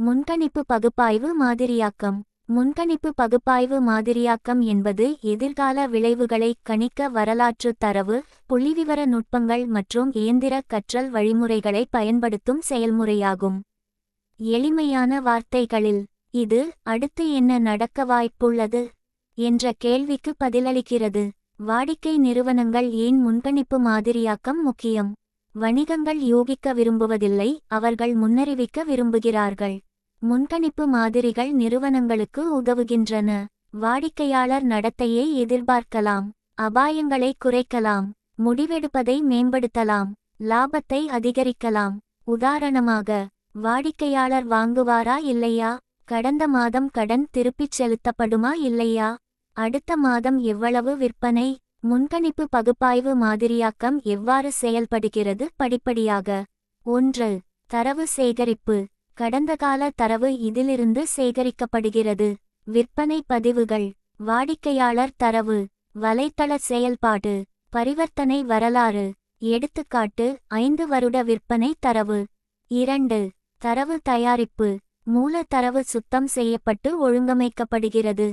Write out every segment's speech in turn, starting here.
முன்கணிப்பு பகுப்பாய்வு மாதிரியாக்கம். முன்கணிப்பு பகுப்பாய்வு மாதிரியாக்கம் என்பது எதிர்கால விளைவுகளை கணிக்க வரலாற்று தரவு, புள்ளிவிவர நுட்பங்கள் மற்றும் இயந்திர கற்றல் வழிமுறைகளை பயன்படுத்தும் செயல்முறையாகும். எளிமையான வார்த்தைகளில், இது அடுத்து என்ன நடக்க வாய்ப்புள்ளது என்ற கேள்விக்கு பதிலளிக்கிறது. வாடிக்கை நிறுவனங்கள் ஏன் முன்கணிப்பு மாதிரியாக்கம் முக்கியம்? வணிகங்கள் யூகிக்க விரும்புவதில்லை, அவர்கள் முன்னறிவிக்க விரும்புகிறார்கள். முன்கணிப்பு மாதிரிகள் நிறுவனங்களுக்கு உதவுகின்றன. வாடிக்கையாளர் நடத்தையை எதிர்பார்க்கலாம், அபாயங்களை குறைக்கலாம், முடிவெடுப்பதை மேம்படுத்தலாம், லாபத்தை அதிகரிக்கலாம். உதாரணமாக, வாடிக்கையாளர் வாங்குவாரா இல்லையா, கடந்த மாதம் கடன் திருப்பிச் செலுத்தப்படுமா இல்லையா, அடுத்த மாதம் எவ்வளவு விற்பனை. முன்கணிப்பு பகுப்பாய்வு மாதிரியாக்கம் எவ்வாறு செயல்படுகிறது? படிப்படியாக. 1. தரவு சேகரிப்பு. கடந்த கால தரவு இதிலிருந்து சேகரிக்கப்படுகிறது. விற்பனை பதிவுகள், வாடிக்கையாளர் தரவு, வலைத்தள செயல்பாடு, பரிவர்த்தனை வரலாறு. எடுத்துக்காட்டு, 5 வருட விற்பனை தரவு. 2. தரவு தயாரிப்பு. மூல தரவு சுத்தம் செய்யப்பட்டு ஒழுங்கமைக்கப்படுகிறது.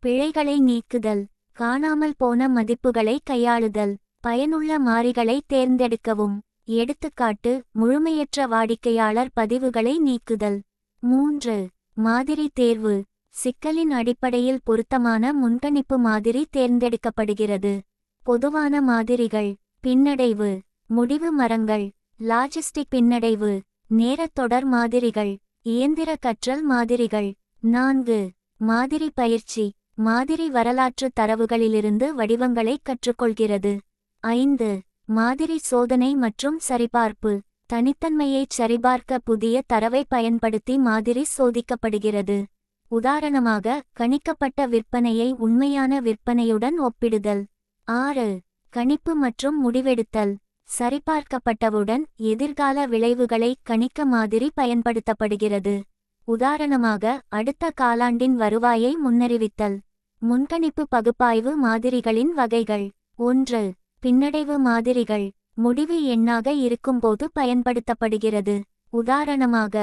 பிழைகளை நீக்குதல், காணாமல் போன மதிப்புகளை கையாளுதல், பயனுள்ள மாறிகளை தேர்ந்தெடுக்கவும். எடுத்துக்காட்டு, முழுமையற்ற வாடிக்கையாளர் பதிவுகளை நீக்குதல். 3. மாதிரி தேர்வு. சிக்கலின் அடிப்படையில் பொருத்தமான முன்கணிப்பு மாதிரி தேர்ந்தெடுக்கப்படுகிறது. பொதுவான மாதிரிகள். பின்னடைவு, முடிவு மரங்கள், லாஜிஸ்டிக் பின்னடைவு, நேரத்தொடர் மாதிரிகள், இயந்திர கற்றல் மாதிரிகள். 4. மாதிரி பயிற்சி. மாதிரி வரலாற்று தரவுகளிலிருந்து வடிவங்களை கற்றுக்கொள்கிறது. 5. மாதிரி சோதனை மற்றும் சரிபார்ப்பு. தனித்தன்மையைச் சரிபார்க்க புதிய தரவை பயன்படுத்தி மாதிரி சோதிக்கப்படுகிறது. உதாரணமாக, கணிக்கப்பட்ட விற்பனையை உண்மையான விற்பனையுடன் ஒப்பிடுதல். 6. கணிப்பு மற்றும் முடிவெடுத்தல். சரிபார்க்கப்பட்டவுடன் எதிர்கால விளைவுகளை கணிக்க மாதிரி பயன்படுத்தப்படுகிறது. உதாரணமாக, அடுத்த காலாண்டின் வருவாயை முன்னறிவித்தல். முன்கணிப்பு பகுப்பாய்வு மாதிரிகளின் வகைகள். 1. பின்னடைவு மாதிரிகள். முடிவு எண்ணாக இருக்கும்போது பயன்படுத்தப்படுகிறது. உதாரணமாக,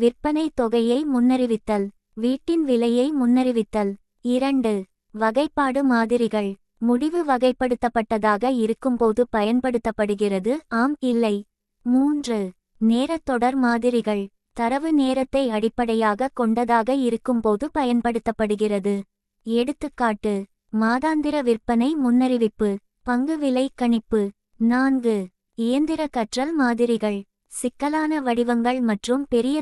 விற்பனை தொகையை முன்னறிவித்தல், வீட்டின் விலையை முன்னறிவித்தல். 2. வகைப்பாடு மாதிரிகள். முடிவு வகைப்படுத்தப்பட்டதாக இருக்கும்போது பயன்படுத்தப்படுகிறது, ஆம் இல்லை. 3. நேரத்தொடர் மாதிரிகள். தரவு நேரத்தை அடிப்படையாக கொண்டதாக இருக்கும்போது பயன்படுத்தப்படுகிறது. எடுத்துக்காட்டு, மாதாந்திர விற்பனை முன்னறிவிப்பு, பங்கு விலை கணிப்பு. 4. இயந்திர கற்றல் மாதிரிகள். சிக்கலான வடிவங்கள் மற்றும் பெரிய